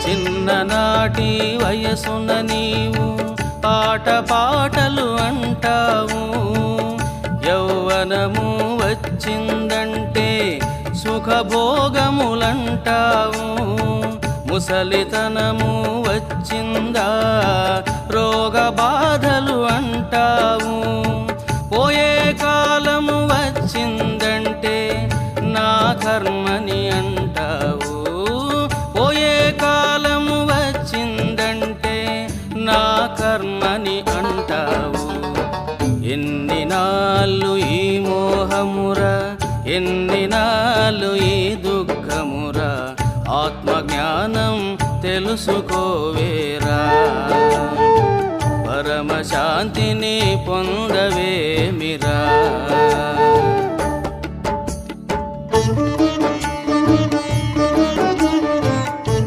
చిన్ననాటి వయసున నీవు పాటలు అంటావు, యౌవనము వచ్చిందంటే సుఖభోగములంటావు, ముసలితనము వచ్చిందా రోగ బాధలు అంటావు, పోయే కాలము వచ్చిందంటే నా కర్మని అంటావు, పోయే కాలము వచ్చిందంటే నా కర్మని అంటావు. ఎన్ని నాళ్ళు ఈ మోహమురా, ఎన్ని నాళ్ళు ఈ దుఃఖమురా, ఆత్మజ్ఞానం తెలుసుకోవేరా, పరమశాంతిని పొందవేమిరా.